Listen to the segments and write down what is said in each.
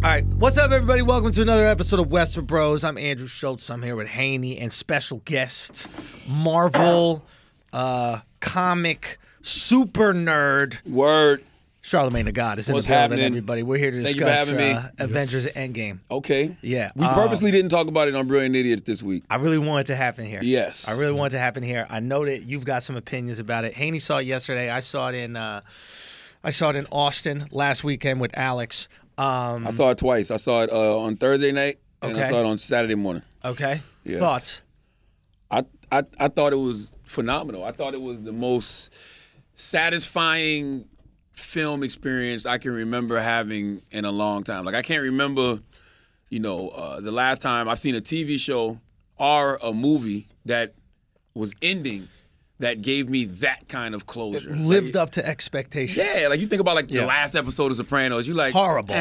All right, what's up, everybody? Welcome to another episode of Westerbros. I'm Andrew Schulz. I'm here with Hani and special guest, Marvel comic super nerd. Word. Charlamagne the God is in What's the building, happening? everybody. We're here to Thank you for discuss having me. Avengers Endgame. Okay. Yeah. We purposely didn't talk about it on Brilliant Idiots this week. I really want it to happen here. Yes. I really want it to happen here. I know that you've got some opinions about it. Hani saw it yesterday. I saw it in Austin last weekend with Alex. I saw it twice. I saw it on Thursday night, and I saw it on Saturday morning. Okay. Yes. Thoughts? I thought it was phenomenal. I thought it was the most satisfying film experience I can remember having in a long time. Like, I can't remember, the last time I've seen a TV show or a movie that was ending that gave me that kind of closure. It lived up to expectations. Yeah, like you think about the last episode of Sopranos, you're like, horrible.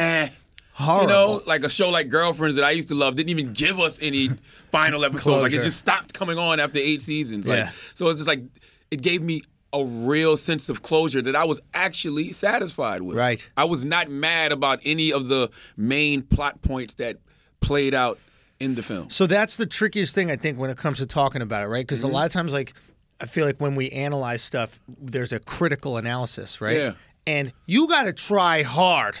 Horrible. Like a show like Girlfriends that I used to love didn't even give us any final episode. Like, it just stopped coming on after 8 seasons. Like, so it's just like, it gave me a real sense of closure that I was actually satisfied with. Right. I was not mad about any of the main plot points that played out in the film. So that's the trickiest thing, I think, when it comes to talking about it, right? Because a lot of times, like, I feel like when we analyze stuff, there's a critical analysis, right? Yeah. And you got to try hard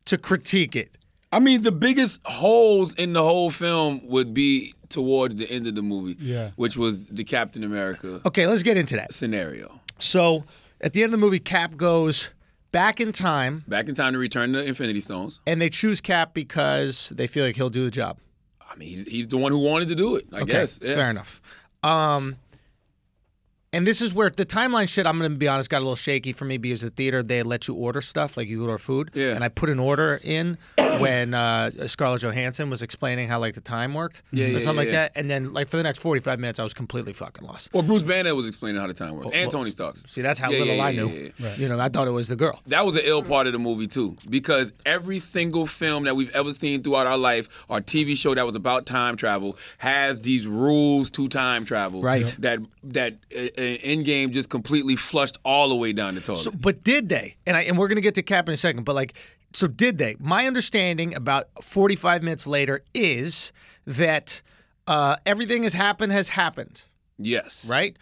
to critique it. I mean, the biggest holes in the whole film would be towards the end of the movie, which was the Captain America Okay, let's get into that scenario. So at the end of the movie, Cap goes back in time. Back in time to return the Infinity Stones. And they choose Cap because they feel like he'll do the job. I mean, he's the one who wanted to do it, I guess. Yeah. Fair enough. And this is where the timeline shit, I'm going to be honest, got a little shaky for me because the theater, they let you order stuff, like you order food. Yeah. And I put an order in when Scarlett Johansson was explaining how, like, the time worked. Or something like that. And then, like, for the next 45 minutes, I was completely fucking lost. Well, Bruce Banner was explaining how the time worked. And Tony Stark. See, that's how little I knew. Right. You know, I thought it was the girl. That was an ill part of the movie, too. Because every single film that we've ever seen throughout our life, or TV show that was about time travel, has these rules to time travel. Right. That Endgame just completely flushed all the way down the toilet. So, but did they? And we're going to get to Cap in a second, but, like, so did they? My understanding about 45 minutes later is that everything has happened. Yes. Right?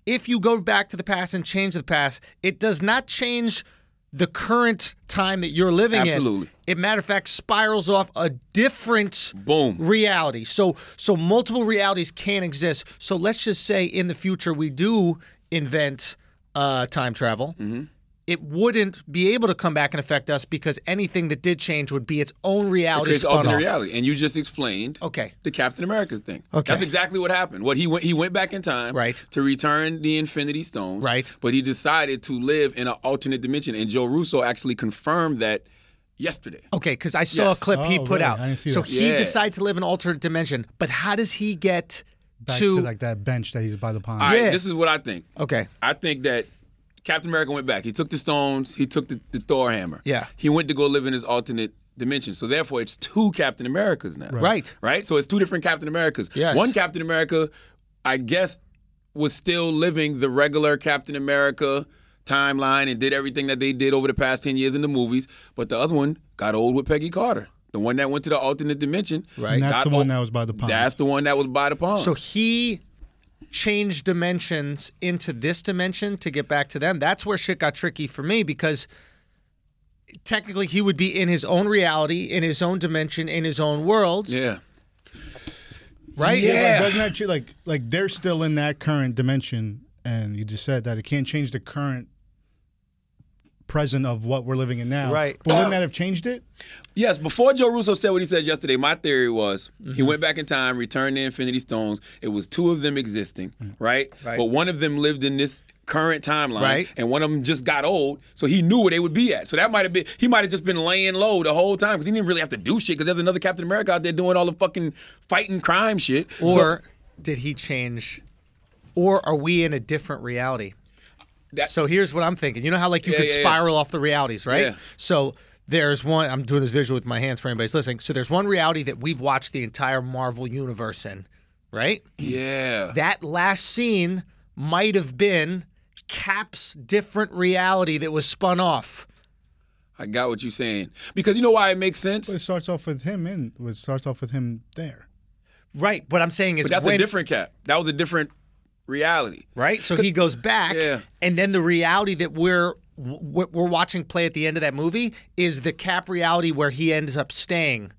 If you go back to the past and change the past, it does not change the current time that you're living in. Absolutely. It, matter of fact, spirals off a different reality. So multiple realities can't exist. So let's just say in the future we do invent time travel. Mm-hmm. It wouldn't be able to come back and affect us because anything that did change would be its own reality. It's alternate reality, and you just explained the Captain America thing. Okay, that's exactly what happened. He went back in time to return the Infinity Stones. Right, but he decided to live in an alternate dimension, and Joe Russo actually confirmed that yesterday. Okay, because I saw a clip he put out. I didn't see so that. He decided to live in an alternate dimension, but how does he get back to like that bench that he's by the pond? All right, this is what I think. Okay, I think that Captain America went back. He took the stones. He took the Thor hammer. Yeah. He went to go live in his alternate dimension. So therefore, it's 2 Captain Americas now. Right. So it's 2 different Captain Americas. Yes. One Captain America, I guess, was still living the regular Captain America timeline and did everything that they did over the past 10 years in the movies. But the other one got old with Peggy Carter. The one that went to the alternate dimension. Right. And that's the one that was by the pond. That's the one that was by the pond. So he change dimensions into this dimension to get back to them. That's where shit got tricky for me because technically he would be in his own reality, in his own dimension, in his own world. Yeah. Right? Yeah. Doesn't that like they're still in that current dimension, and you just said that it can't change the current present of what we're living in now. Right. But wouldn't that have changed it? Yes. Before Joe Russo said what he said yesterday, my theory was he went back in time, returned the Infinity Stones. It was 2 of them existing, right? But one of them lived in this current timeline, and one of them just got old, so he knew where they would be at. So that might have been, he might have just been laying low the whole time because he didn't really have to do shit because there's another Captain America out there doing all the fucking fighting crime shit. Or did he change, or are we in a different reality? So here's what I'm thinking. You know how, like, you could spiral off the realities, right? Yeah. So there's one, I'm doing this visual with my hands for anybody's listening. So there's one reality that we've watched the entire Marvel universe in, right? Yeah. That last scene might have been Cap's different reality that was spun off. I got what you're saying. Because you know why it makes sense? But it starts off with him there. Right. What I'm saying is, but that's a different Cap. That was a different reality. Right. So he goes back, and then the reality that we're watching play at the end of that movie is the Cap reality where he ends up staying.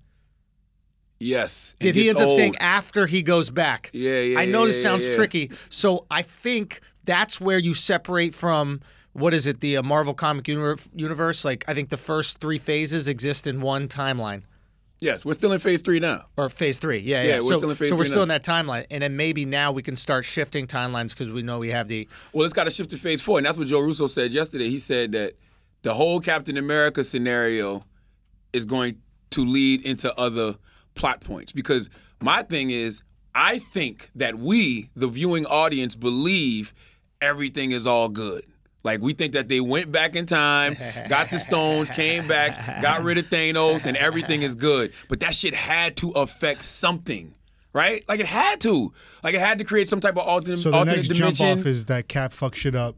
Yes. That he ends up staying after he goes back. Yeah. I know this sounds tricky. So I think that's where you separate from, what is it, the Marvel comic universe? Like, I think the first 3 phases exist in one timeline. Yes, we're still in phase 3 now. Or phase 3, yeah. We're still in phase 3 so we're still now. in that timeline. And then maybe now we can start shifting timelines because we know we have the... Well, it's got to shift to phase 4, and that's what Joe Russo said yesterday. He said that the whole Captain America scenario is going to lead into other plot points. Because my thing is, I think that we, the viewing audience, believe everything is all good. Like, we think that they went back in time, got the stones, came back, got rid of Thanos, and everything is good. But that shit had to affect something, right? Like, it had to. Like, it had to create some type of alternate dimension. So the next jump off is that Cap fucks shit up.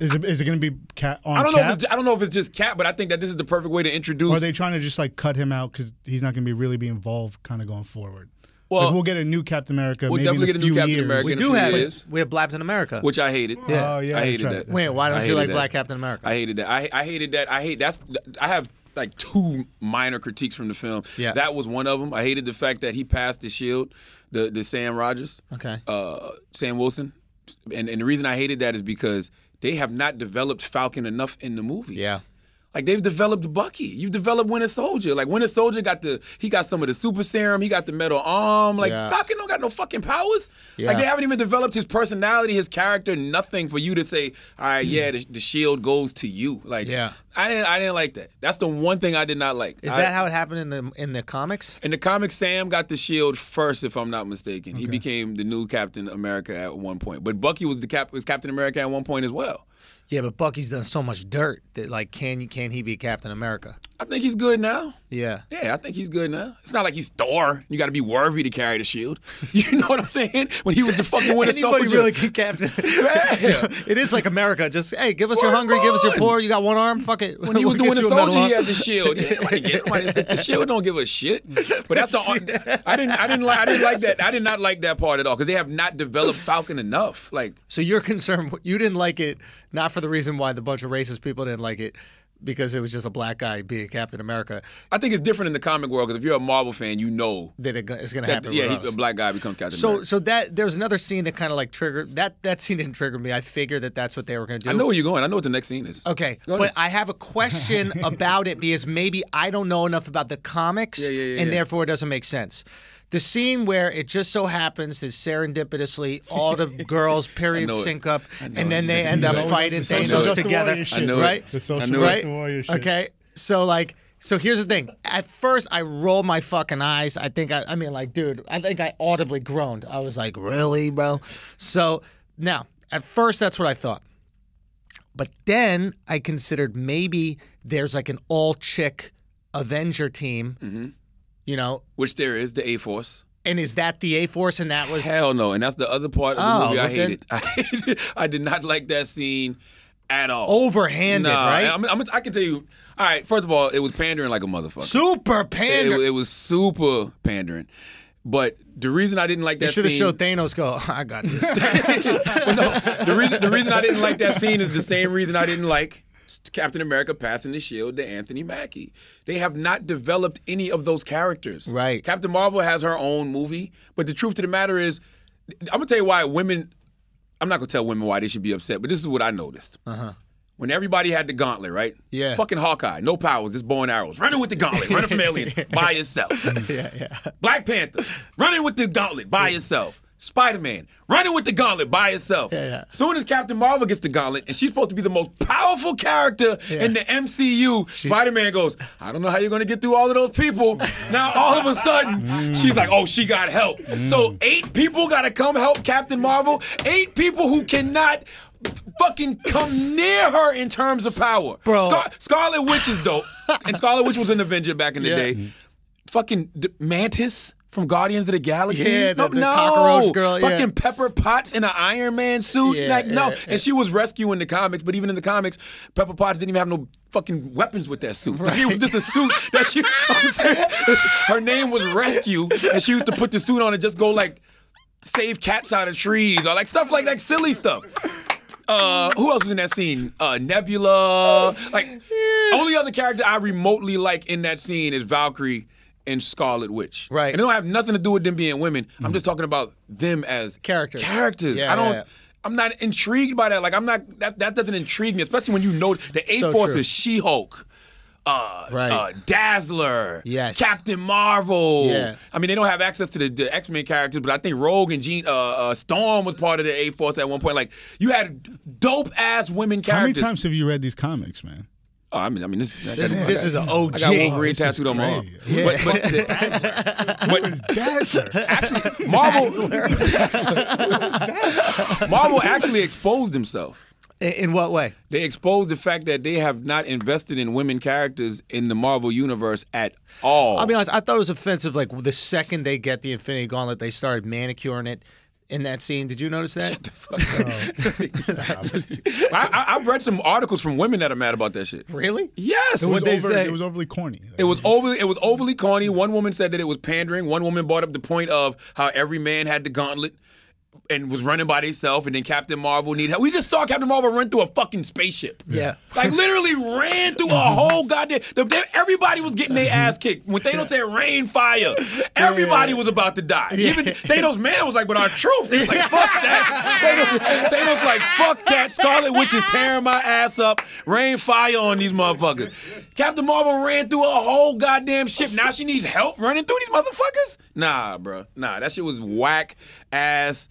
Is it going to be Cap on Cap? I don't know if it's just Cap, but I think that this is the perfect way to introduce... Or are they trying to just, like, cut him out because he's not going to really be involved kind of going forward? Well, like, we'll get a new Captain America. We'll definitely get a new Captain America. We do have it. We have Captain America, which I hated. Yeah. Oh yeah, I hated that. Wait, why don't you like Black Captain America? I hated that. I hated that. I have like 2 minor critiques from the film. Yeah, that was one of them. I hated the fact that he passed the shield, the Sam Rogers. Okay. Sam Wilson, and the reason I hated that is because they have not developed Falcon enough in the movies. Yeah. Like, they've developed Bucky. You've developed Winter Soldier. Like, Winter Soldier he got some of the super serum. He got the metal arm. Like, Falcon don't got no fucking powers. Yeah. Like, they haven't even developed his personality, his character, nothing for you to say, all right, the shield goes to you. Like, I didn't like that. That's the one thing I did not like. Is that how it happened in the comics? In the comics, Sam got the shield first, if I'm not mistaken. Okay. He became the new Captain America at one point. But Bucky was Captain America at one point as well. Yeah, but Bucky's done so much dirt that, like, can he be Captain America? I think he's good now. Yeah. Yeah, I think he's good now. It's not like he's Thor. You got to be worthy to carry the shield. You know what I'm saying? When he was the fucking Winter Soldier. Anybody really can Captain. Yeah. It is like America. Just, hey, give us your hungry, give us your poor. You got one arm? Fuck it. When he was the Winter Soldier, he had the shield. Yeah, the shield don't give a shit. But that's I didn't like that. I did not like that part at all because they have not developed Falcon enough. Like, so you're concerned you didn't like it, not for the reason why the bunch of racist people didn't like it, because it was just a black guy being Captain America. I think it's different in the comic world because if you're a Marvel fan, you know that it's going to happen. Yeah, a black guy becomes Captain America. So that there's another scene that kind of like triggered that scene didn't trigger me. I figured that's what they were going to do. I know where you're going. I know what the next scene is. Okay, but I have a question about it because maybe I don't know enough about the comics, and therefore it doesn't make sense. The scene where it just so happens that serendipitously all the girls' periods sync up, and then they end up fighting Thanos together. I know right? The social warrior shit. Okay, so here's the thing. At first, I rolled my fucking eyes. I think dude, I think I audibly groaned. I was like, really, bro? So now, at first, that's what I thought. But then I considered maybe there's like an all-chick Avenger team. Mm-hmm. You know, which there is, the A-Force. And is that the A-Force? And that was hell no. And that's the other part of the movie I hated. I did not like that scene at all. Overhanded, right? I can tell you. All right, first of all, it was pandering like a motherfucker. Super pandering. It was super pandering. But the reason I didn't like that scene... You should have showed Thanos go, I got this. The reason I didn't like that scene is the same reason I didn't like Captain America passing the shield to Anthony Mackie. They have not developed any of those characters. Right. Captain Marvel has her own movie, but the truth of the matter is, I'm going to tell you why women... I'm not going to tell women why they should be upset, but this is what I noticed. Uh-huh. When everybody had the gauntlet, right? Yeah. Fucking Hawkeye, no powers, just bow and arrows. Running with the gauntlet, running from aliens by yourself. Yeah. Black Panther, running with the gauntlet by yourself. Spider-Man, running with the gauntlet by herself. Soon as Captain Marvel gets the gauntlet, and she's supposed to be the most powerful character in the MCU, Spider-Man goes, I don't know how you're going to get through all of those people. Now, all of a sudden, she's like, oh, she got help. So 8 people got to come help Captain Marvel. 8 people who cannot fucking come near her in terms of power. Bro. Scarlet Witch is dope. And Scarlet Witch was an Avenger back in the day. Fucking Mantis. From Guardians of the Galaxy? Yeah, the cockroach girl. Fucking Pepper Potts in an Iron Man suit? And she was rescuing the comics, but even in the comics, Pepper Potts didn't even have no fucking weapons with that suit. Like, it was just a suit that her name was Rescue, and she used to put the suit on and just go like save cats out of trees or like stuff like that, silly stuff. Who else was in that scene? Nebula. Like, only other character I remotely like in that scene is Valkyrie and Scarlet Witch. Right. And it don't have nothing to do with them being women. I'm just talking about them as characters. Yeah, I'm not intrigued by that. Like, I'm not, that doesn't intrigue me, especially when you know the A-Force is She-Hulk. Dazzler, Captain Marvel. Yeah. I mean, they don't have access to the X-Men characters, but I think Rogue and Storm was part of the A-Force at one point. Like, you had dope-ass women characters. How many times have you read these comics, man? Oh, I mean, this is an OG. I got Wolverine tattooed on my arm. Yeah. But Dazzler. Actually, Marvel actually exposed himself. In what way? They exposed the fact that they have not invested in women characters in the Marvel universe at all. I'll be honest, I thought it was offensive. Like, the second they get the Infinity Gauntlet, they started manicuring it in that scene. Did you notice that? Shut the fuck up. I've read some articles from women that are mad about that shit. Really? Yes. It was overly corny. It was overly corny. One woman said that it was pandering. One woman brought up the point of how every man had the gauntlet and was running by themselves, and then Captain Marvel needed help. We just saw Captain Marvel run through a fucking spaceship. Yeah. Like, literally ran through a whole goddamn... Everybody was getting their ass kicked. When Thanos said rain fire, everybody was about to die. Even Thanos' man was like, but our troops. He was like, fuck that. Thanos like, fuck that. Scarlet Witch is tearing my ass up. Rain fire on these motherfuckers. Captain Marvel ran through a whole goddamn ship. Now she needs help running through these motherfuckers? Nah, bro. Nah, that shit was whack ass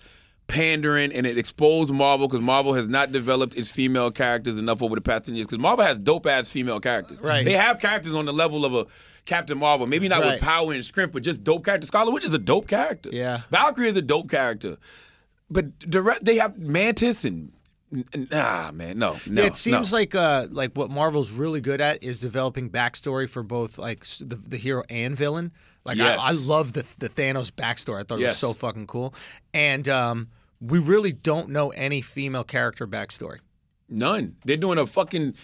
pandering, and it exposed Marvel because Marvel has not developed its female characters enough over the past 10 years because Marvel has dope-ass female characters. Right. They have characters on the level of a Captain Marvel, maybe not with power and strength, but just dope characters. Scarlet Witch is a dope character. Yeah. Valkyrie is a dope character. But they have Mantis and man, no. Yeah, it seems like what Marvel's really good at is developing backstory for both like the hero and villain. Like, I love the Thanos backstory. I thought it was so fucking cool. And we really don't know any female character backstory. None. They're doing a fucking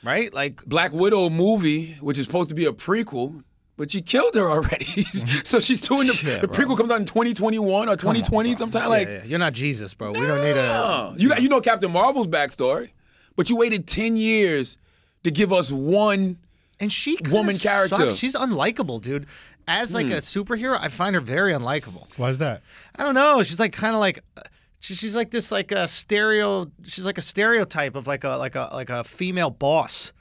like Black Widow movie, which is supposed to be a prequel, but you killed her already. So she's doing the prequel comes out in 2021 or 2020 sometime. Yeah. You're not Jesus, bro. We don't need a... You know Captain Marvel's backstory, but you waited 10 years to give us one woman character. Sucks. She's unlikable, dude. As like a superhero, I find her very unlikable. Why is that? I don't know. She's like kind of like she's like this like a stereo. She's like a stereotype of like a female boss.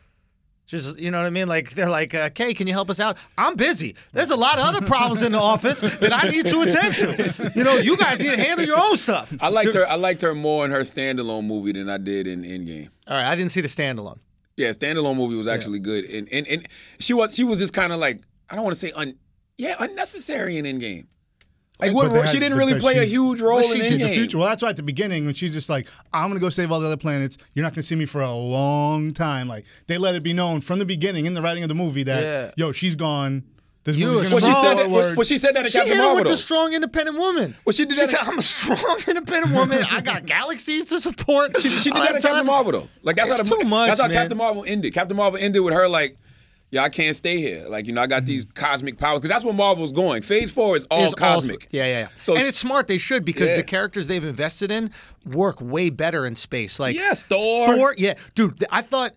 Just, you know what I mean? Like, they're like, Kay, can you help us out? I'm busy. There's a lot of other problems in the office that I need to attend to. You know, you guys need to handle your own stuff. I liked her more in her standalone movie than I did in Endgame. All right, I didn't see the standalone. Yeah, standalone movie was actually good. And she was just kind of like, I don't want to say unnecessary in Endgame. Like, she didn't really play a huge role in Endgame. The future. Well, that's why at the beginning when she's just like, I'm going to go save all the other planets. You're not going to see me for a long time. Like, they let it be known from the beginning in the writing of the movie that, she's gone. This movie's going to move forward. Well, she said that in Captain Marvel. She hit her with the strong, independent woman. Well, she said, I'm a strong, independent woman. I got galaxies to support. She did that in Captain Marvel, though. Like, that's how Captain Marvel ended. Captain Marvel ended with her, like, I can't stay here. Like, I got these cosmic powers. Because that's where Marvel's going. Phase 4 is all cosmic. Yeah. So and it's smart. They should, because the characters they've invested in work way better in space. Like, yes, Thor. Yeah. Dude, I thought,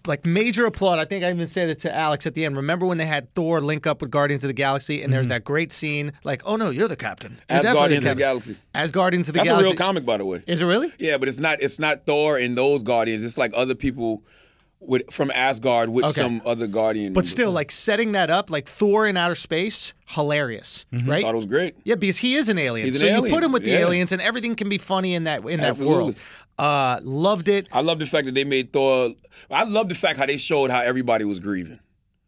like, major applaud. I think I even said it to Alex at the end. Remember when they had Thor link up with Guardians of the Galaxy, and there's that great scene, like, oh, no, you're the captain. As Guardians of the Galaxy. As Guardians of the Galaxy. That's a real comic, by the way. Is it really? Yeah, but it's not Thor and those Guardians. It's like other people from Asgard with some other Guardian. But still, like, setting that up, like Thor in outer space, hilarious, right? I thought it was great. Yeah, because he is an alien. He's an alien. You put him with the aliens, and everything can be funny in that world. Loved it. I love the fact that they made Thor. I love the fact how they showed how everybody was grieving.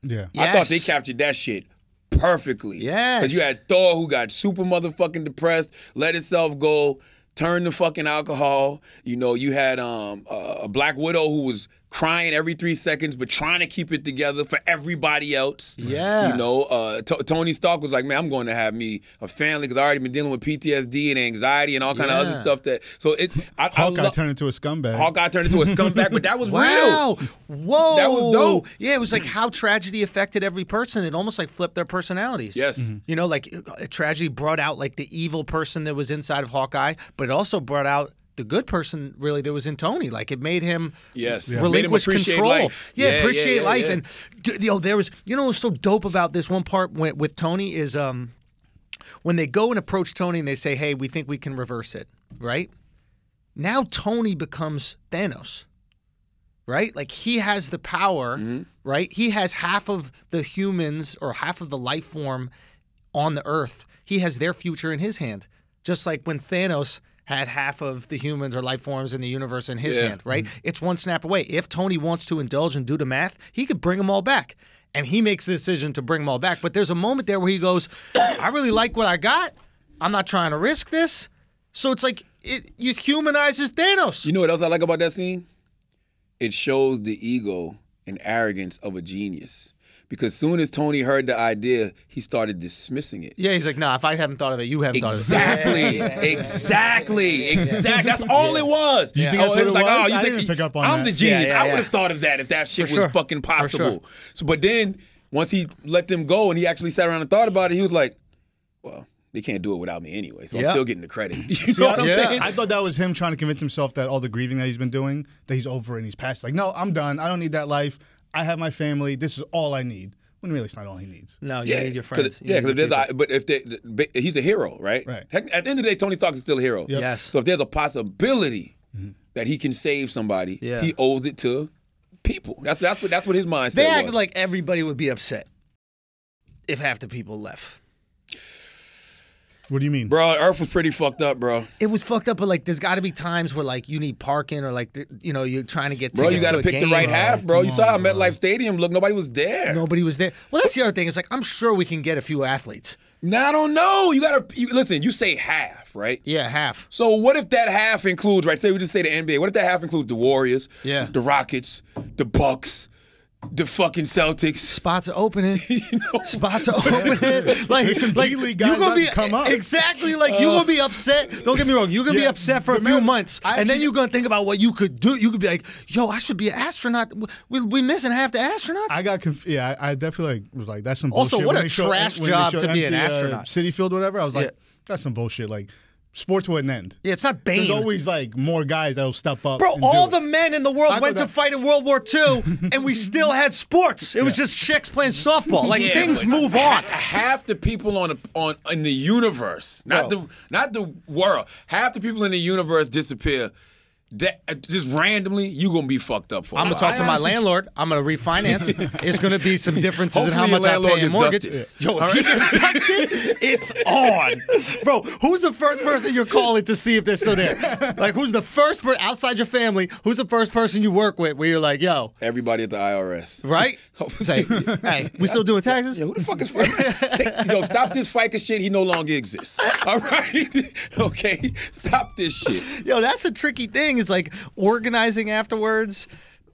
Yeah, I thought they captured that shit perfectly. Yeah, because you had Thor who got super motherfucking depressed, let himself go, turned to fucking alcohol. You had a Black Widow who was crying every 3 seconds, but trying to keep it together for everybody else. Yeah. You know, Tony Stark was like, man, I'm going to have me a family because I already been dealing with PTSD and anxiety and all kind of other stuff. Hawkeye turned into a scumbag. Hawkeye turned into a scumbag, but that was real. Whoa. That was dope. Yeah, it was like how tragedy affected every person. It almost like flipped their personalities. Yes. You know, like a tragedy brought out like the evil person that was inside of Hawkeye, but it also brought out the good person really that was in Tony. Like it made him relinquish control. Life. Yeah, appreciate life. And there was, you know, what's so dope about this one part with Tony is when they go and approach Tony and they say, hey, we think we can reverse it, right? Now Tony becomes Thanos, right? Like he has the power, right? He has half of the humans or half of the life form on the earth. He has their future in his hand. Just like when Thanos had half of the humans or life forms in the universe in his hand, right? It's one snap away. If Tony wants to indulge and do the math, he could bring them all back. And he makes the decision to bring them all back. But there's a moment there where he goes, I really like what I got. I'm not trying to risk this. So it's like, it humanizes Thanos. You know what else I like about that scene? It shows the ego and arrogance of a genius. Because soon as Tony heard the idea, he started dismissing it. Yeah, he's like, nah, if I haven't thought of it, you haven't thought of it. Exactly. That's all it was. You think that's what it was? I didn't pick up on I'm that. the genius. I would have thought of that if that shit was fucking possible. So, but then, once he let them go and he actually sat around and thought about it, he was like, well, they can't do it without me anyway, so I'm still getting the credit. You know what I'm saying? I thought that was him trying to convince himself that all the grieving that he's been doing, that he's over and he's past. Like, no, I'm done. I don't need that life. I have my family. This is all I need. When really, it's not all he needs. No, you need your friends. But if he's a hero, right? Heck, at the end of the day, Tony Stark is still a hero. Yep. Yes. So if there's a possibility that he can save somebody, he owes it to people. That's what his mindset was. They acted like everybody would be upset if half the people left. What do you mean? Bro, Earth was pretty fucked up, bro. It was fucked up, but like there's got to be times where like you need parking or like you know you're trying to get bro. You got to pick the right half, bro. You saw how MetLife Stadium looked. Nobody was there. Nobody was there. Well, that's the other thing. It's like I'm sure we can get a few athletes. Now I don't know. Listen. You say half, right? Yeah, half. So what if that half includes, right? Say we just say the NBA. What if that half includes the Warriors? Yeah. The Rockets, the Bucks, the fucking Celtics. Spots are opening. Spots are opening. Like some G League guys about to come up. Exactly. Like you're gonna be upset. Don't get me wrong. You're gonna be upset for a few months, and then you're gonna think about what you could do. You could be like, "Yo, I should be an astronaut. We missing half the astronauts." I got confused. Yeah, I definitely was like, "That's some bullshit." Also, what a trash job to be an astronaut. City Field, whatever. I was like, "That's some bullshit." Like. Sports wouldn't end. Yeah, it's not Bane. There's always like more guys that'll step up. Bro, all the men in the world went to fight in World War II, and we still had sports. It was just chicks playing softball. Like things move on. Half the people in the universe, not the world. Half the people in the universe disappear. Just randomly, you gonna be fucked up for. I'm gonna talk to my landlord. I'm gonna refinance. It's gonna be some differences in how much I pay in mortgage. Yo, if he gets dusted, it's on, bro. Who's the first person you're calling to see if they're still there? Like, who's the first person outside your family? Who's the first person you work with where you're like, yo? Everybody at the IRS, right? Say, hey, we still doing taxes? Yeah, who the fuck is yo? Stop this FICA shit. He no longer exists. All right, okay, stop this shit. Yo, that's a tricky thing. Is like organizing afterwards.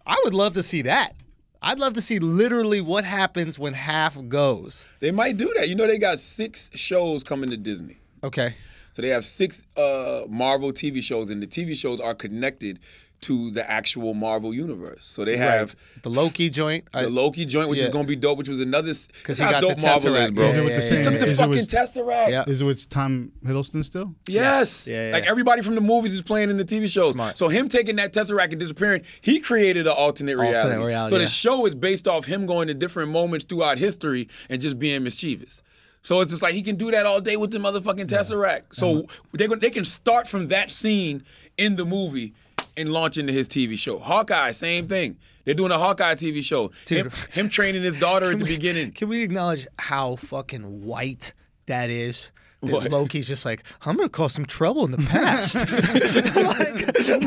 I would love to see that. I'd love to see literally what happens when half goes. They might do that. You know, they got 6 shows coming to Disney. Okay. So they have 6 Marvel TV shows, and the TV shows are connected to the actual Marvel universe. So they have the Loki joint. The Loki joint, which is going to be dope, which was another... Because he got dope the Marvel Tesseract. Is, bro. Is it with the same... He took the fucking Tesseract. Yeah. Is it with Tom Hiddleston still? Yes. Yeah. Like everybody from the movies is playing in the TV shows. Smart. So him taking that Tesseract and disappearing, he created an alternate reality. So the show is based off him going to different moments throughout history and just being mischievous. So it's just like he can do that all day with the motherfucking Tesseract. So they can start from that scene in the movie and launch into his TV show. Hawkeye, same thing. They're doing a Hawkeye TV show. Dude. Him training his daughter at the beginning. Can we acknowledge how fucking white that is? Loki's just like, I'm gonna cause some trouble in the past.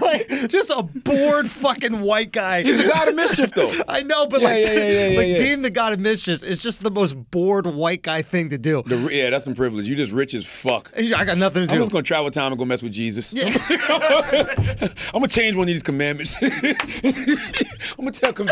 like just a bored fucking white guy. He's the god of mischief, though. I know, but being the god of mischief is just the most bored white guy thing to do. Yeah, that's some privilege. You just rich as fuck. I got nothing to do. I'm just gonna travel time and go mess with Jesus. Yeah. I'm gonna change one of these commandments. I'm gonna tell I'm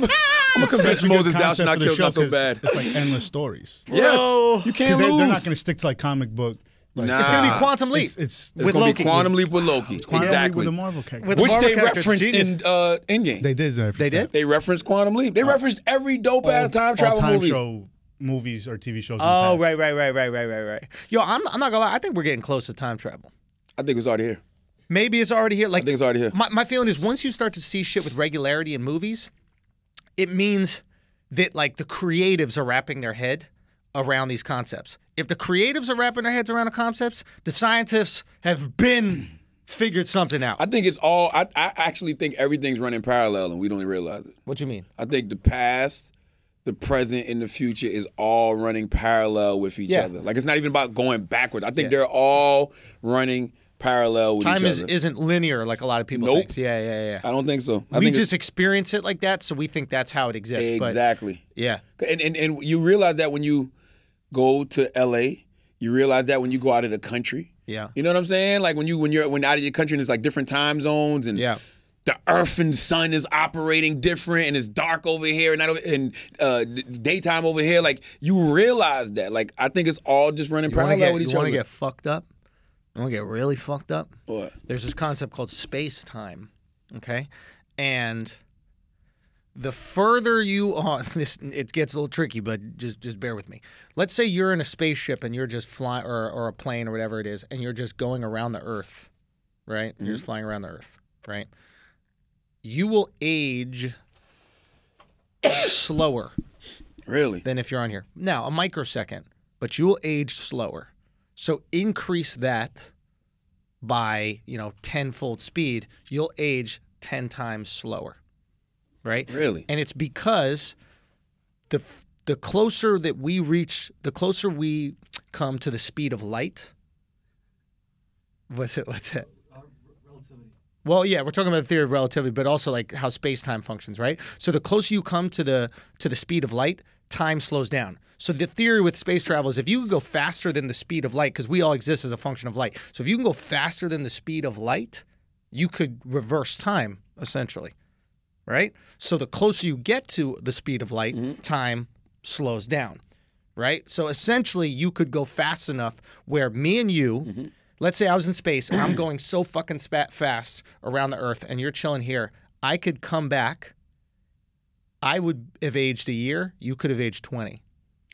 gonna convince Moses thou shalt not kill, not so bad. It's like endless stories. Yes, you can't lose. They're not going to stick to like comic book. Like, It's going to be Quantum Leap. It's with gonna Loki. Be Quantum Leap with Loki. Exactly. With the Marvel character. Which they referenced in Endgame. They did. They did? They referenced Quantum Leap. They referenced every dope-ass time travel movie. Movies or TV shows. Oh, right. Yo, I'm not going to lie. I think we're getting close to time travel. I think it's already here. Maybe it's already here. Like, I think it's already here. My feeling is once you start to see shit with regularity in movies, it means that like the creatives are wrapping their head around these concepts. If the creatives are wrapping their heads around the concepts, the scientists have been figured something out. I think it's all. I actually think everything's running parallel, and we don't even realize it. What do you mean? I think the past, the present, and the future is all running parallel with each other. Like it's not even about going backwards. I think they're all running parallel with each other. Time isn't linear like a lot of people think. Yeah. I don't think so. We just experience it like that, so we think that's how it exists. Exactly. But, yeah. And you realize that when you go to LA, you realize that when you go out of the country. Yeah. You know what I'm saying? Like when you're out of your country and it's like different time zones and the earth and sun is operating different and it's dark over here and daytime over here. Like you realize that. Like I think it's all just running parallel with each other. You want to get fucked up? You want to get really fucked up? What? There's this concept called space-time, okay? And the further you are, it gets a little tricky, but just bear with me. Let's say you're in a spaceship and you're just flying, or a plane or whatever it is, and you're just going around the Earth, right? Mm-hmm. You're just flying around the Earth, right? You will age slower. Really? Than if you're on here. Now, a microsecond, but you will age slower. So increase that by, 10-fold speed, you'll age 10 times slower, right? Really? And it's because the closer that we reach, the closer we come to the speed of light. What's it? Relativity. Well, yeah, we're talking about the theory of relativity, but also like how space-time functions, right? So the closer you come to the speed of light, time slows down. So the theory with space travel is if you can go faster than the speed of light, because we all exist as a function of light. So if you can go faster than the speed of light, you could reverse time, essentially, right? So the closer you get to the speed of light, time slows down, right? So essentially you could go fast enough where me and you, let's say I was in space and I'm going so fucking fast around the Earth and you're chilling here, I could come back. I would have aged a year. You could have aged 20.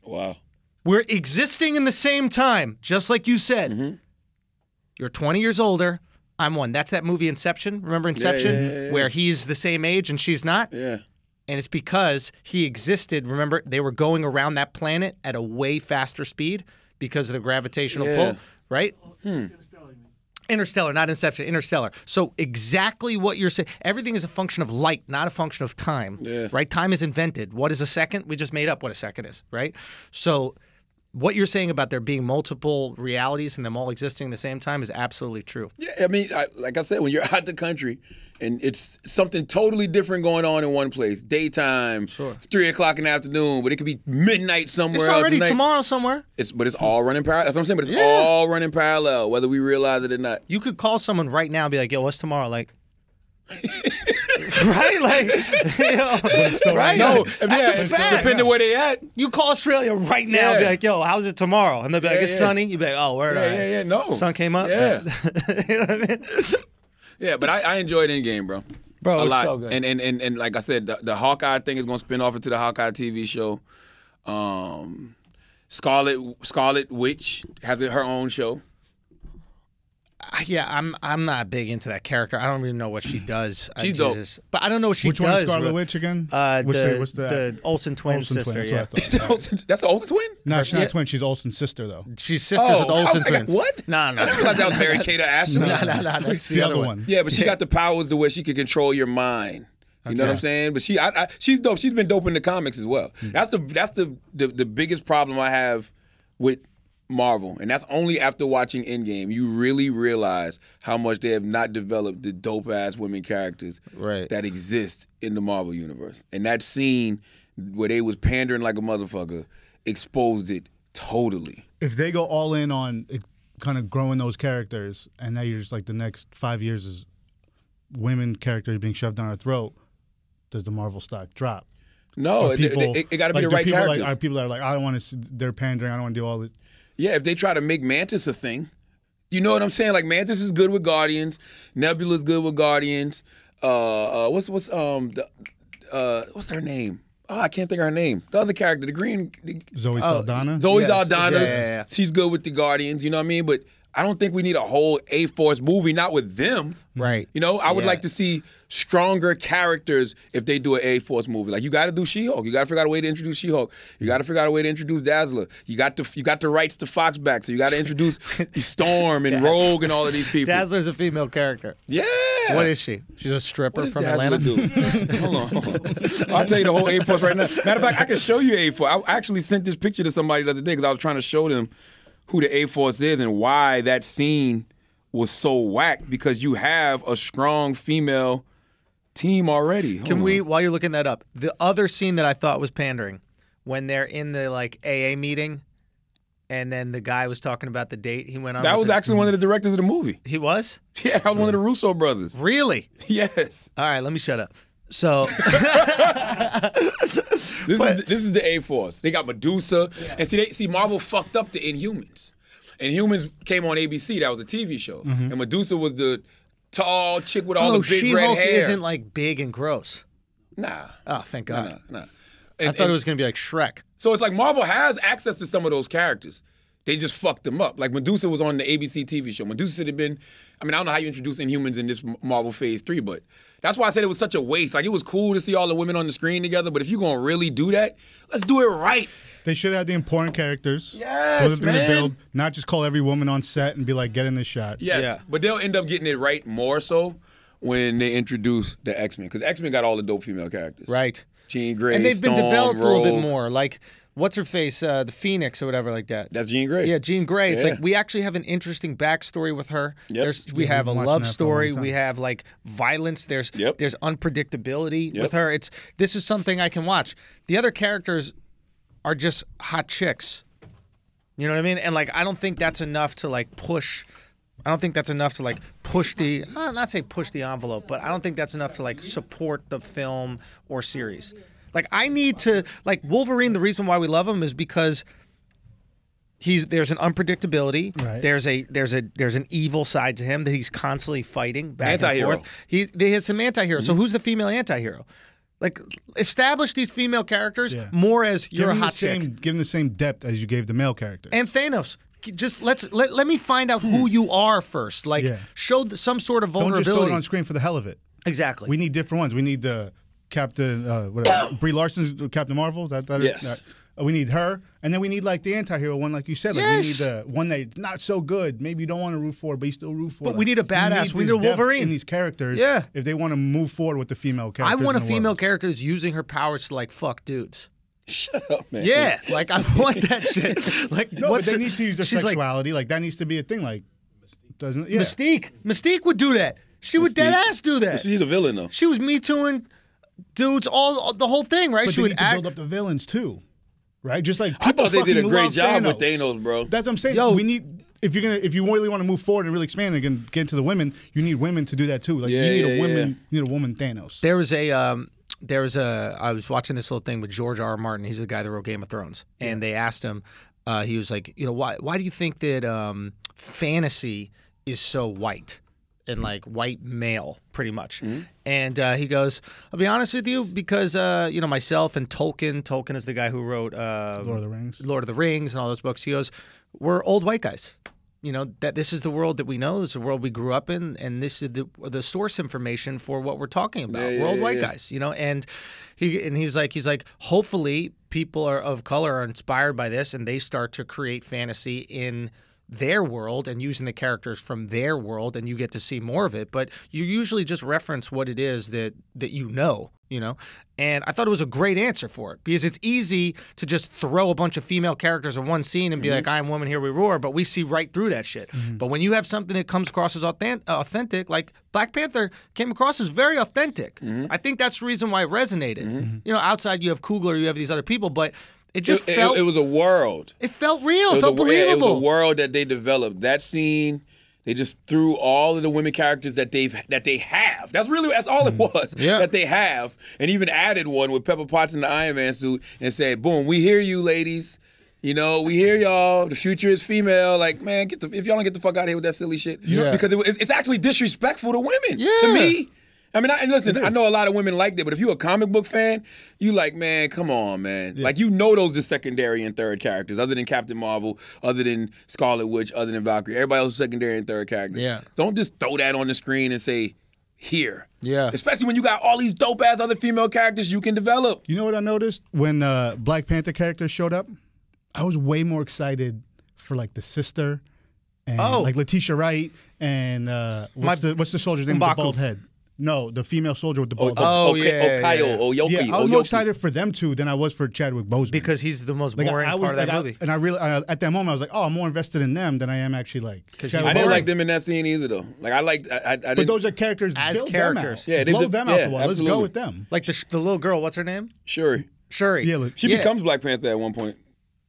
Wow. We're existing in the same time, just like you said. You're 20 years older. I'm one. That's that movie Inception. Remember Inception? Yeah. Where he's the same age and she's not? Yeah. And it's because he existed. Remember, they were going around that planet at a way faster speed because of the gravitational pull, right? Interstellar, not Inception, Interstellar. So exactly what you're saying. Everything is a function of light, not a function of time, right? Time is invented. What is a second? We just made up what a second is, right? So what you're saying about there being multiple realities and them all existing at the same time is absolutely true. Yeah, I mean, like I said, when you're out the country and it's something totally different going on in one place, daytime, it's 3 o'clock in the afternoon, but it could be midnight somewhere else. It's already tomorrow somewhere. But it's all running parallel. That's what I'm saying, but it's all running parallel, whether we realize it or not. You could call someone right now and be like, yo, what's tomorrow like? Right? Like, right? No, that's a fact. Depending on where they at. You call Australia right now and be like, yo, how's it tomorrow? And they'll be like, it's sunny. You'll be like, oh, word. No. Sun came up? Yeah. You know what I mean? Yeah, but I enjoyed Endgame, bro. Bro, a lot. So good. And like I said, the Hawkeye thing is going to spin off into the Hawkeye TV show. Scarlet Witch has her own show. Yeah, I'm not big into that character. I don't even know what she does. She's dope. But I don't know what she does. Which one is Scarlet Witch again? The Olsen twin sister. That's what I thought. That's the Olsen twin? No, she's not a twin. She's Olsen's sister, though. She's sisters with Olsen twins. What? No. I never thought that was Mary Kate or Ashley. No. That's the other one. Yeah, but she got the powers to where she could control your mind. You know what I'm saying? But she's dope. She's been dope in the comics as well. That's the biggest problem I have with Marvel, and that's only after watching Endgame, you really realize how much they have not developed the dope-ass women characters that exist in the Marvel universe. And that scene where they was pandering like a motherfucker exposed it totally. If they go all in on kind of growing those characters, and now you're just like the next 5 years is women characters being shoved down our throat, does the Marvel stock drop? No, it got to be the right characters. Are people that are like, I don't want to, they're pandering, I don't want to do all this. Yeah, if they try to make Mantis a thing, you know what I'm saying? Like Mantis is good with Guardians, Nebula's good with Guardians. What's her name? Oh, I can't think of her name. The other character, the green. Zoe Saldana. Zoe Saldana. Yeah. She's good with the Guardians. You know what I mean? But I don't think we need a whole A-Force movie, not with them. Right. You know, I would like to see stronger characters if they do an A-Force movie. Like, you got to do She-Hulk. You got to figure out a way to introduce She-Hulk. You got to figure out a way to introduce Dazzler. You got the rights to Fox back, so you got to introduce Storm and Rogue and all of these people. Dazzler's a female character. Yeah. What is she? She's a stripper from Atlanta? Hold on. I'll tell you the whole A-Force right now. Matter of fact, I can show you A-Force. I actually sent this picture to somebody the other day because I was trying to show them who the A-Force is and why that scene was so whack, because you have a strong female team already. Can we, while you're looking that up, the other scene that I thought was pandering, when they're in the like AA meeting and then the guy was talking about the date he went on. That was actually one of the directors of the movie. He was? Yeah, that was one of the Russo brothers. Really? Yes. All right, let me shut up. So this is the A-Force. They got Medusa. Yeah. And see Marvel fucked up the Inhumans. Inhumans came on ABC. That was a TV show. Mm-hmm. And Medusa was the tall chick with all the big She-Hulk red hair. isn't like big and gross. Nah. Oh, thank God. Nah. I thought it was going to be like Shrek. So it's like Marvel has access to some of those characters. They just fucked them up. Like Medusa was on the ABC TV show. Medusa should have been, I mean, I don't know how you introduce Inhumans in this Marvel Phase 3, but that's why I said it was such a waste. Like, it was cool to see all the women on the screen together, but if you're going to really do that, let's do it right. They should have the important characters. Yes, those man. Build, not just call every woman on set and be like, get in this shot. Yes, but they'll end up getting it right more so when they introduce the X-Men, because X-Men got all the dope female characters. Right. Jean Grey, and they've Storm, been developed Rogue. a little bit more. Like, what's her face? The Phoenix or whatever like that. That's Jean Grey. Yeah, Jean Grey. It's like we actually have an interesting backstory with her. Yep. We have a love story. We have like violence. There's unpredictability with her. This is something I can watch. The other characters are just hot chicks. You know what I mean? And like, I don't think that's enough to like push. I don't think that's enough to like push the, not say push the envelope, but I don't think that's enough to like support the film or series. Like, I need to, like, Wolverine, the reason why we love him is because there's an unpredictability. Right. There's an evil side to him that he's constantly fighting back and forth. He has some anti-hero. Mm-hmm. So who's the female anti-hero? Like, establish these female characters more as you're a hot chick. Give them the same depth as you gave the male characters. And Thanos. Just let me find out who you are first. Like, show some sort of vulnerability. Don't just throw it on screen for the hell of it. Exactly. We need different ones. We need the Captain, Brie Larson's Captain Marvel. Yes. We need her, and then we need like the anti-hero one, like you said. Like, we need the one that's not so good. Maybe you don't want to root for, but you still root for. But we need a badass. We need a Wolverine in these characters. Yeah. If they want to move forward with the female characters, I want a female character who's using her powers to like fuck dudes. Shut up, man. Yeah, like I want that shit. Like, no, but they need to use their sexuality. Like, that needs to be a thing. Like, doesn't Mystique would do that. She would dead ass do that. She's a villain though. She was Me Tooing dudes, all the whole thing, right? But she they would need to build up the villains too, right? Just like I thought they did a great job Thanos. with Thanos, bro. That's what I'm saying. We need. If you really want to move forward and really expand and get into the women, you need women to do that too. Like, you need a woman. You need a woman Thanos. I was watching this little thing with George R. R. Martin. He's the guy that wrote Game of Thrones. And they asked him, he was like, why do you think that fantasy is so white and like white male, pretty much? Mm-hmm. And he goes, I'll be honest with you, because, myself and Tolkien is the guy who wrote Lord of the Rings and all those books. He goes, we're old white guys. That this is the world that we know, this is the world we grew up in, and this is the source information for what we're talking about. We're old white guys, and he's like, hopefully people of color are inspired by this, and they start to create fantasy in their world and using the characters from their world, and you get to see more of it. But you usually just reference what it is that you know. And I thought it was a great answer for it, because it's easy to just throw a bunch of female characters in one scene and be like, I am woman, here we roar, but we see right through that shit. But when you have something that comes across as authentic, like Black Panther came across as very authentic. I think that's the reason why it resonated. Outside you have Coogler, you have these other people, but it just felt... It was a world. It felt real. It felt believable. It was a world that they developed. That scene... They just threw all of the women characters that they have. That's all it was. Yeah. That they have, and even added one with Pepper Potts in the Iron Man suit and said, "Boom, we hear you, ladies. We hear y'all. The future is female. Like, man, if y'all don't get the fuck out of here with that silly shit, because it's actually disrespectful to women. To me." I mean, and listen, I know a lot of women liked it, but if you're a comic book fan, you like, man, come on, man. Like, those the secondary and third characters, other than Captain Marvel, other than Scarlet Witch, other than Valkyrie. Everybody else is secondary and third characters. Yeah. Don't just throw that on the screen and say, here. Yeah. Especially when you got all these dope-ass other female characters you can develop. You know what I noticed? When Black Panther characters showed up, I was way more excited for, like, the sister and, like, Letitia Wright and what's the soldier's name with the bald head? No, the female soldier with the bald head. Yoki. I was more excited for them two than I was for Chadwick Boseman. Because he's the most boring part of that movie. And I really, at that moment, I was like, I'm more invested in them than I am actually like. I didn't like them in that scene either, though. Like I liked, but those are characters. As characters, blow them out the wall. Let's go with them. Like the little girl, what's her name? Shuri. Yeah, she becomes Black Panther at one point.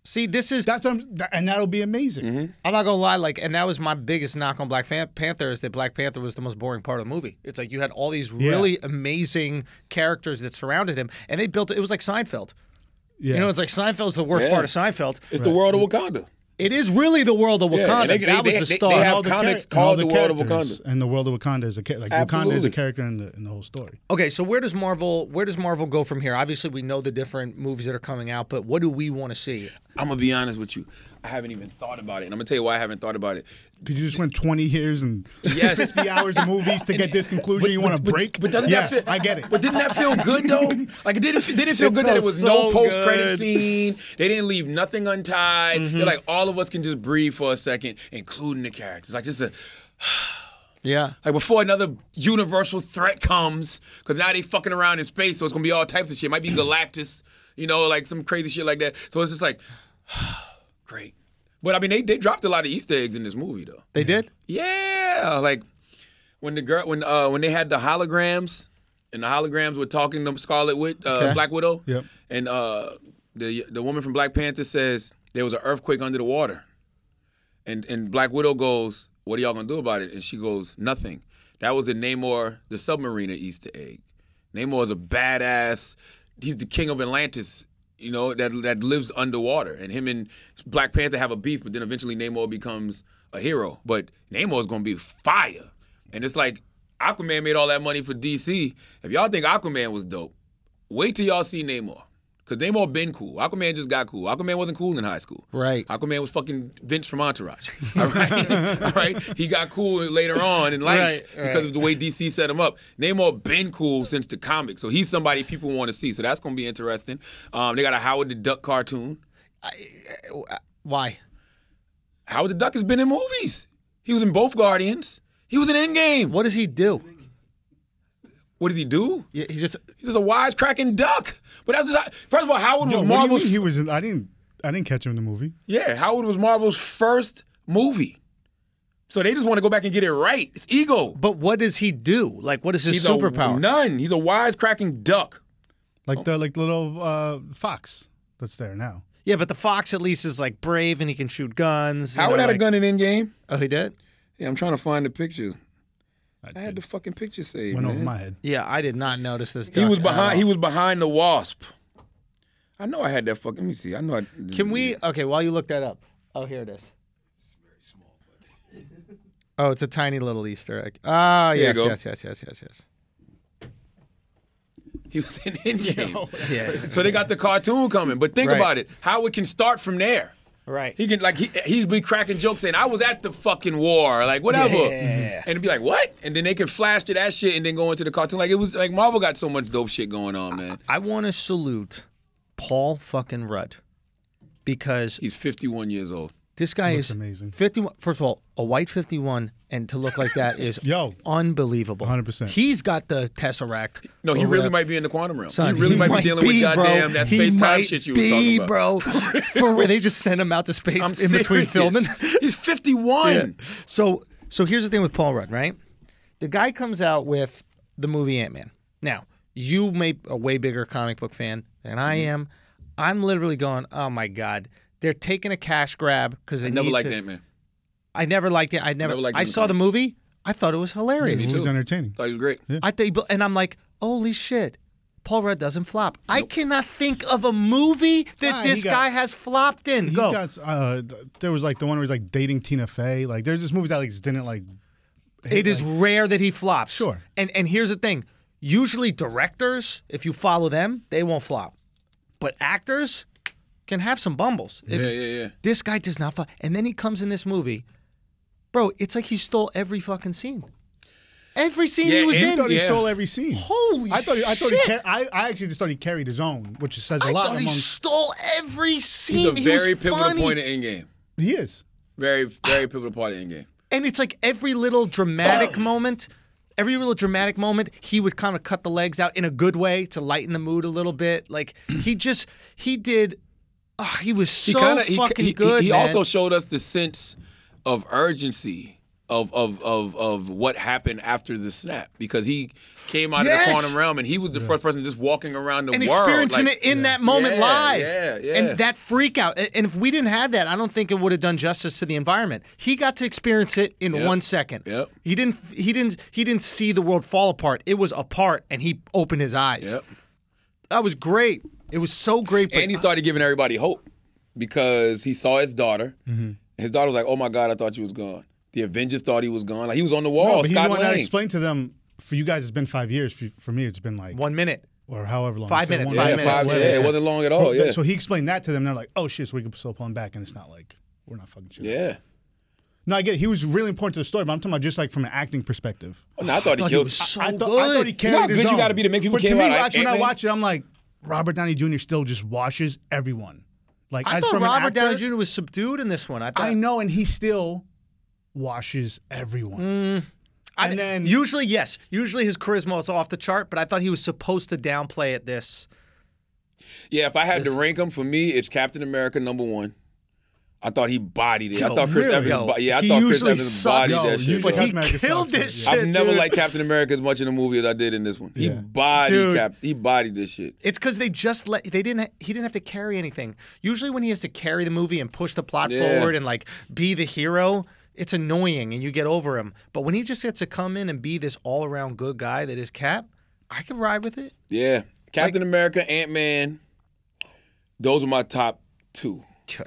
See, and that'll be amazing. I'm not gonna lie, and that was my biggest knock on Black Panther, is that Black Panther was the most boring part of the movie. It's like you had all these really amazing characters that surrounded him, and they built it. It was like Seinfeld. Yeah. It's like Seinfeld's the worst part of Seinfeld. It's the world of Wakanda. It is really the world of Wakanda. That was the start. They have comics called the world of Wakanda, and the world of Wakanda is Wakanda is a character in the whole story. Okay, so where does Marvel go from here? Obviously, we know the different movies that are coming out, but what do we want to see? I'm gonna be honest with you. I haven't even thought about it, and I'm gonna tell you why I haven't thought about it. Because you just went 20 years and 50 hours of movies to get this conclusion. You want to break? But doesn't that feel, I get it. But didn't that feel good though? Like it didn't feel good that it was no post-credit scene. They didn't leave nothing untied. They're like, all of us can just breathe for a second, including the characters. Like just a. Yeah. Like before another universal threat comes, because now they fucking around in space, so it's gonna be all types of shit. It might be Galactus, like some crazy shit like that. So it's just like, great. But I mean, they dropped a lot of Easter eggs in this movie, though. They did? Yeah, like when they had the holograms, and the holograms were talking to Scarlet Witch, Black Widow. Yep. And the woman from Black Panther says there was an earthquake under the water, and Black Widow goes, "What are y'all gonna do about it?" And she goes, "Nothing." That was a Namor the Submariner Easter egg. Namor is a badass. He's the king of Atlantis. That lives underwater. And him and Black Panther have a beef, but then eventually Namor becomes a hero. But Namor's going to be fire. And it's like, Aquaman made all that money for DC. If y'all think Aquaman was dope, wait till y'all see Namor. Because Namor been cool. Aquaman just got cool. Aquaman wasn't cool in high school. Right. Aquaman was fucking Vince from Entourage. All right? All right? He got cool later on in life because of the way DC set him up. Namor been cool since the comics. So he's somebody people want to see. So that's going to be interesting. They got a Howard the Duck cartoon. Why? Howard the Duck has been in movies. He was in both Guardians. He was in Endgame. What does he do? What does he do? Yeah, he's just a wisecracking duck. But first of all, Howard was Marvel's. He was. I didn't catch him in the movie. Yeah, Howard was Marvel's first movie. So they just want to go back and get it right. It's ego. But what does he do? Like, what is his superpower? None. He's a wisecracking duck. Like the little fox that's there now. Yeah, but the fox at least is like brave and he can shoot guns. Howard had a gun in Endgame. Oh, he did? Yeah, I'm trying to find the pictures. I had the fucking picture saved. Went over my head. Yeah, I did not notice this. He was behind. He was behind the Wasp. I know I had that fucking. Let me see. I know. Can we? Okay, while you look that up. Oh, here it is. It's very small. But... Oh, it's a tiny little Easter egg. Ah, yes. He was in Endgame. Yeah. So they got the cartoon coming. But think about it. Howard can start from there. Right. He can he'd be cracking jokes saying, I was at the fucking war, like whatever. Yeah. And it'd be like, what? And then they could flash to that shit and then go into the cartoon. Like it was like Marvel got so much dope shit going on, man. I want to salute Paul fucking Rudd because he's 51 years old. This guy Looks is amazing. 51. First of all, a white 51 and to look like that is unbelievable. 100%. He's got the Tesseract. No, he really might be in the quantum realm. Son, he really might be dealing with goddamn that space-time shit you were talking about. Bro. For where they just send him out to space in between filming. He's 51. Yeah. So here's the thing with Paul Rudd, right? The guy comes out with the movie Ant-Man. Now, you may be a way bigger comic book fan than I am. I'm literally going, oh my God. They're taking a cash grab because they never liked Ant-Man. I never liked it. I saw the movie. I thought it was hilarious. It was entertaining. Thought he was great. Yeah. And I'm like, holy shit. Paul Rudd doesn't flop. Nope. I cannot think of a movie that this guy has flopped in. Go. There was like the one where he's like dating Tina Fey. Like there's just movies that like didn't like. It is rare that he flops. Sure. And here's the thing. Usually directors, if you follow them, they won't flop. But actors can have some bumbles. Yeah. This guy does not flop. And then he comes in this movie. Bro, it's like he stole every fucking scene. Every scene he was in. I thought he stole every scene. Holy shit. I actually just thought he carried his own, which says a lot. I thought he stole every scene. He's a very pivotal point in Endgame. He is. Very, very pivotal part of Endgame. And it's like every little dramatic moment, he would kind of cut the legs out in a good way to lighten the mood a little bit. Like, he was so fucking good, He man. also showed us the sense of urgency of what happened after the snap, because he came out of the quantum realm and he was the first person just walking around the world. And experiencing it in that moment live. Yeah. And that freak out. And if we didn't have that, I don't think it would have done justice to the environment. He got to experience it in 1 second. Yep. He didn't see the world fall apart. It was apart and he opened his eyes. Yep. That was great. It was so great. And he started giving everybody hope because he saw his daughter. Mm-hmm. His daughter was like, "Oh my God, I thought you was gone." The Avengers thought he was gone. Like, he was on the wall. No, but he's the one that explained to them. For you guys, it's been 5 years. For me, it's been like 1 minute or however long. 5 minutes. 5 minutes. It wasn't long at all. Yeah. So he explained that to them. They're like, "Oh shit, so we can still pull him back," and it's not like we're not fucking shit. Yeah. No, I get it. He was really important to the story, but I'm talking about just like from an acting perspective. Oh, no, I thought he killed. I thought he carried his own. You got to be to make people care about. But to me, when I watch it, I'm like, Robert Downey Jr. still just washes everyone. Like, I thought Robert Downey Jr. was subdued in this one. I know, and he still washes everyone. And then usually his charisma was off the chart, but I thought he was supposed to downplay it this. Yeah, if I had to rank him, for me, it's Captain America #1. I thought he bodied it. I thought Chris Evans bodied that shit. But he killed this shit. I've never liked Captain America as much in the movie as I did in this one. He bodied this shit. It's because he didn't have to carry anything. Usually when he has to carry the movie and push the plot forward and like be the hero, it's annoying and you get over him. But when he just gets to come in and be this all-around good guy that is Cap, I can ride with it. Yeah. Captain America, Ant-Man, those are my top 2.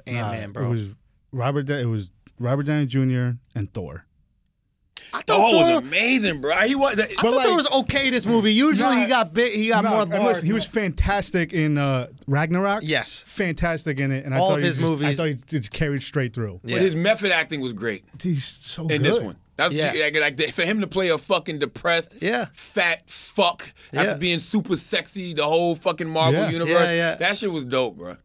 Ant-Man, bro. It was Robert Downey Jr. and Thor. I thought Thor was amazing, bro. He was. I thought Thor was okay this movie. Usually he got big. He got more bars. He was fantastic in Ragnarok. Yes, fantastic in it. And all of his movies. I thought he just carried straight through. Yeah. But his method acting was great. He's so good in this one. That's like for him to play a fucking depressed, fat fuck after being super sexy the whole fucking Marvel universe. That shit was dope, bro.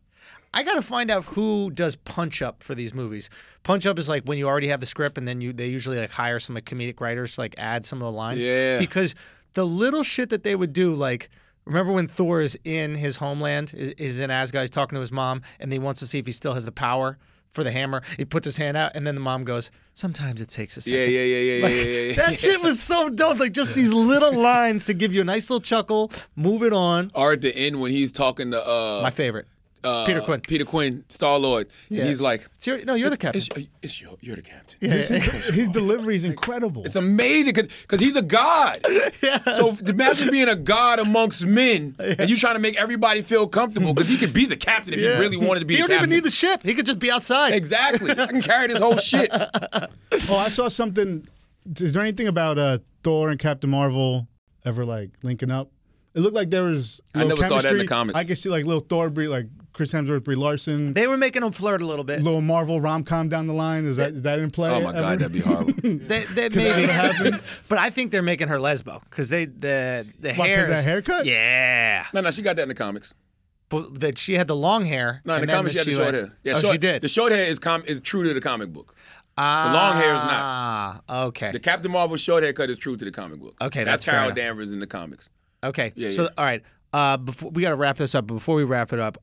I got to find out who does punch up for these movies. Punch up is like when you already have the script and then they usually like hire some comedic writers to like add some of the lines. Yeah. Because the little shit that they would do, like remember when Thor is in his homeland, is in Asgard, he's talking to his mom, and he wants to see if he still has the power for the hammer. He puts his hand out, and then the mom goes, "Sometimes it takes a second." Yeah. That shit was so dope. Like just these little lines to give you a nice little chuckle, move it on. Or at the end when he's talking to my favorite. Peter Quinn, Star-Lord. Yeah. And he's like, you're the captain. You're the captain. Yeah. His delivery is incredible. It's amazing because he's a god. Yes. So imagine being a god amongst men and you trying to make everybody feel comfortable because he could be the captain if he really wanted to be the captain. He don't even need the ship. He could just be outside. Exactly. I can carry this whole shit. Oh, I saw something. Is there anything about Thor and Captain Marvel ever like linking up? It looked like there was I never saw that in the comics. I could see like little Thor, like Chris Hemsworth, Brie Larson. They were making them flirt a little bit. Little Marvel rom-com down the line. Is that in play? Oh my God, that'd be horrible. That maybe happen. But I think they're making her lesbo because the hair. Because that haircut? Yeah. No, she got that in the comics. But that she had the long hair. No, in the comics she had the short hair. Yeah, she did. The short hair is true to the comic book. The long hair is not. Ah, okay. The Captain Marvel short haircut is true to the comic book. Okay, that's Carol Danvers in the comics. Okay, yeah, so yeah. All right. Before we got to wrap this up. But before we wrap it up,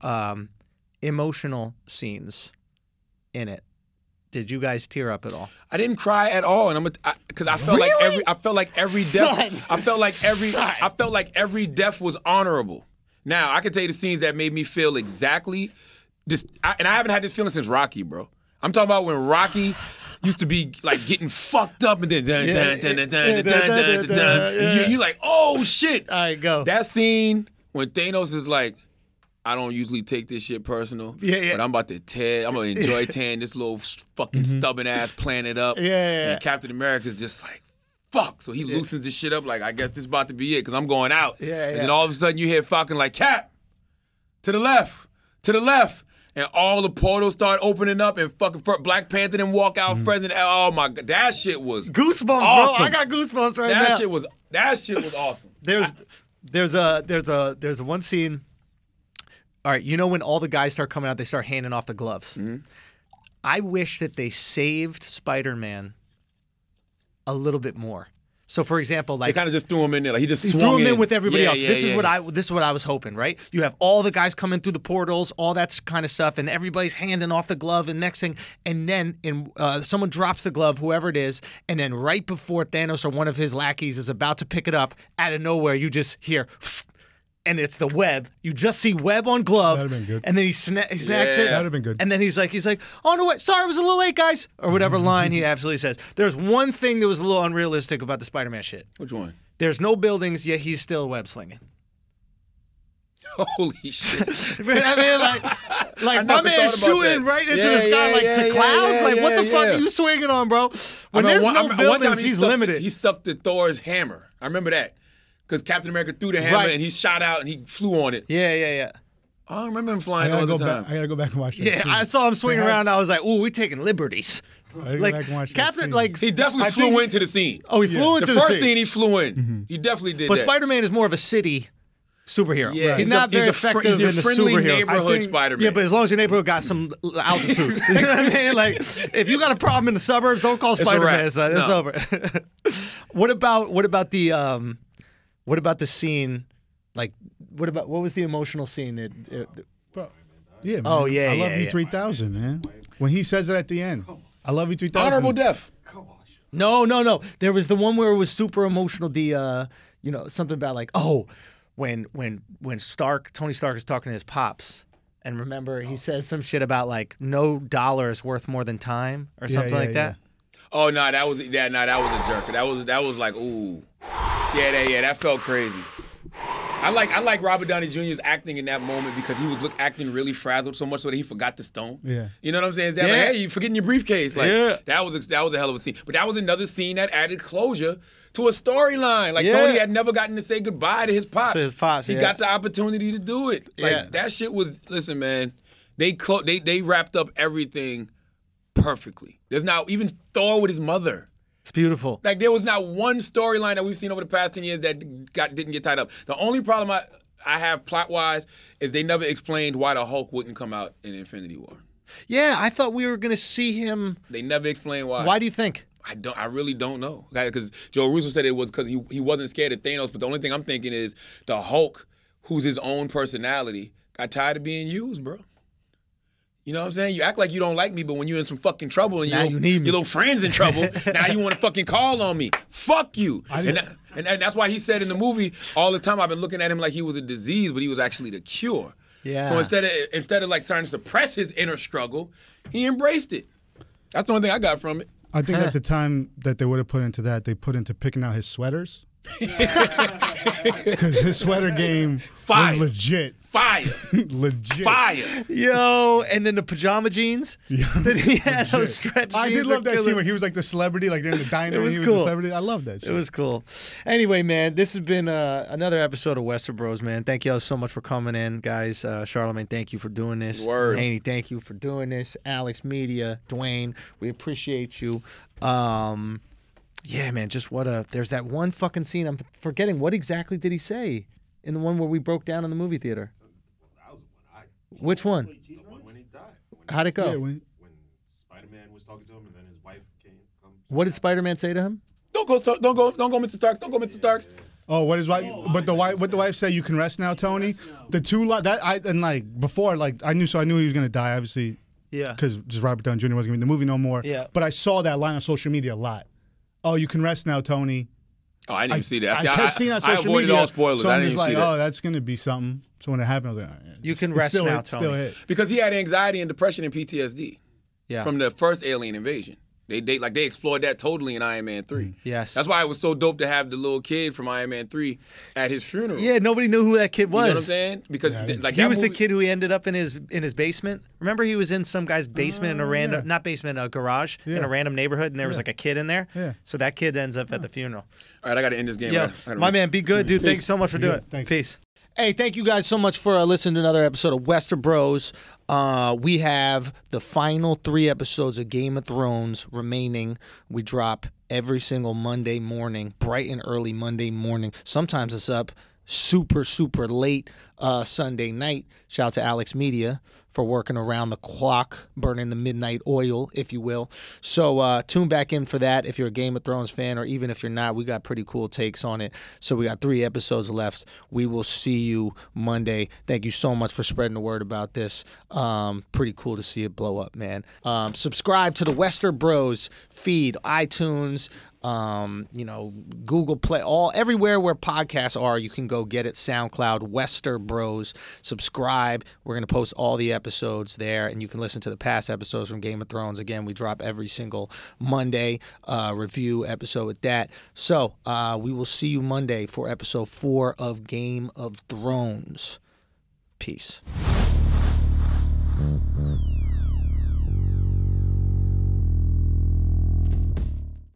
emotional scenes in it. Did you guys tear up at all? I didn't cry at all, and because I felt like every death. I felt like every death was honorable. Now I can tell you the scenes that made me feel exactly this, and I haven't had this feeling since Rocky, bro. I'm talking about when Rocky used to be like getting fucked up, and then you're like, oh shit. All right, go. That scene when Thanos is like, I don't usually take this shit personal, but I'm about to enjoy tearing this little fucking stubborn ass planet up. And Captain America's just like, fuck. So he loosens this shit up like, I guess this is about to be it because I'm going out. And then all of a sudden you hear Falcon like, Cap, to the left. And all the portals start opening up and fucking Black Panther then walk out first. Oh my God, that shit was goosebumps, awesome. bro. I got goosebumps right now. That shit was awesome. There's a one scene. All right, you know when all the guys start coming out, they start handing off the gloves. I wish that they saved Spider-Man a little bit more. So, for example, like they kind of just threw him in there. Like he just threw him in with everybody else. This is what I was hoping, right? You have all the guys coming through the portals, all that kind of stuff, and everybody's handing off the glove. And next thing, and then someone drops the glove, whoever it is, and then right before Thanos or one of his lackeys is about to pick it up, out of nowhere, you just hear. And it's the web. You just see web on glove. That'd have been good. And then he snacks it. That'd have been good. And then he's like, oh no, wait, sorry, I was a little late, guys, or whatever line he absolutely says. There's one thing that was a little unrealistic about the Spider-Man shit. Which one? There's no buildings, yet he's still web slinging. Holy shit! I mean, like my man's shooting right into the sky, to clouds. What the fuck are you swinging on, bro? When there's no buildings, he's limited. He stuck to Thor's hammer. I remember that. Because Captain America threw the hammer and he shot out and he flew on it. Yeah. I don't remember him flying all the time. I gotta go back and watch that. Yeah, I saw him swinging around. And I was like, "Ooh, we taking liberties." Like Captain, he definitely flew into the scene. Oh, he flew into the scene. The first scene he flew in. He definitely did. But Spider-Man is more of a city superhero. Yeah, he's not very effective in the friendly superheroes. neighborhood Spider-Man. Yeah, but as long as your neighborhood got some altitude, you know what I mean? Like, if you got a problem in the suburbs, don't call Spider-Man. It's over. What about the scene? Like, what was the emotional scene? Yeah, man. Oh, yeah, I love you 3000, man. When he says it at the end, I love you 3000. Honorable death. No. There was the one where it was super emotional. Something about like, when Tony Stark is talking to his pops, and remember he says some shit about like no dollar is worth more than time or something like that. Oh no, that was a jerk. That was like, ooh, that felt crazy. I like Robert Downey Jr.'s acting in that moment because he was acting really frazzled so much so that he forgot the stone. Yeah, you know what I'm saying? Like, hey, you forgetting your briefcase? Like that was a hell of a scene. But that was another scene that added closure to a story-line. Like Tony had never gotten to say goodbye to his pops. He got the opportunity to do it. Like that shit was. Listen, man, they wrapped up everything perfectly. There's not even Thor with his mother. It's beautiful. Like there was not one storyline that we've seen over the past 10 years that didn't get tied up. The only problem I have plot-wise is they never explained why the Hulk wouldn't come out in Infinity War. Yeah, I thought we were gonna see him. They never explained why. Why do you think? I really don't know. Because Joe Russo said it was because he wasn't scared of Thanos. But the only thing I'm thinking is the Hulk, who's his own personality, got tired of being used, bro. You know what I'm saying? You act like you don't like me, but when you're in some fucking trouble and your little friend's in trouble, now you want to fucking call on me. Fuck you. And that's why he said in the movie all the time, I've been looking at him like he was a disease, but he was actually the cure. Yeah. So instead of like trying to suppress his inner struggle, he embraced it. That's the only thing I got from it. I think at the time that they would have put into that, they put into picking out his sweaters. Because his sweater game was legit. Fire. Legit. Fire. Yo, and then the pajama jeans that he had, those stretch jeans. I did love that scene where he was like the celebrity, like they're in the diner. It was and he cool. was the celebrity. I love that shit. It was cool. Anyway, man, this has been another episode of Westerbros, man. Thank you all so much for coming in, guys. Charlamagne, thank you for doing this. Word. Hani, thank you for doing this. ALEXXMEDIA, Dwayne, we appreciate you. Yeah, man, just there's that one fucking scene. I'm forgetting. What exactly did he say in the one where we broke down in the movie theater? Which one? When he died. How'd it go? Yeah, When Spider-Man was talking to him, and then his wife came. What did Spider-Man say to him? Don't go, Mr. Starks. Don't go, Mr. Starks. Oh, what is wife? But the wife, what the wife say? You can rest now, Tony. The two before I knew he was gonna die, obviously. Yeah. Because just Robert Downey Jr. wasn't gonna be in the movie no more. Yeah. But I saw that line on social media a lot. Oh, you can rest now, Tony. Oh, I didn't even see that. I kept seeing that on social avoided media. all spoilers. So I I'm didn't just even like, see that. oh, that's gonna be something. So when it happened, I was like, oh, yeah, You can rest still now, hit, Tony. Still hit. Because he had anxiety and depression and PTSD from the first alien invasion. They explored that totally in Iron Man 3. Yes. That's why it was so dope to have the little kid from Iron Man 3 at his funeral. Yeah, nobody knew who that kid was. You know what I'm saying? Because he was the kid who ended up in his basement. Remember, he was in some guy's basement in a random, not basement, a garage in a random neighborhood, and there was like a kid in there. Yeah. So that kid ends up at the funeral. All right, I got to end this game. Yeah, my man, be good, dude. Thanks so much for doing it. Thanks. Peace. Hey, thank you guys so much for listening to another episode of Westerbros. We have the final 3 episodes of Game of Thrones remaining. We drop every single Monday morning, bright and early Monday morning. Sometimes it's up super, super late Sunday night. Shout out to ALEXXMEDIA for working around the clock, burning the midnight oil, if you will. So tune back in for that if you're a Game of Thrones fan, or even if you're not, we got pretty cool takes on it. So we got 3 episodes left. We will see you Monday. Thank you so much for spreading the word about this. Pretty cool to see it blow up, man. Subscribe to the Westerbros feed, iTunes, Google Play, everywhere where podcasts are, you can go get it. SoundCloud, Westerbros. Subscribe. We're going to post all the episodes there, and you can listen to the past episodes from Game of Thrones. Again, we drop every single Monday review episode with that. So we will see you Monday for episode 4 of Game of Thrones. Peace.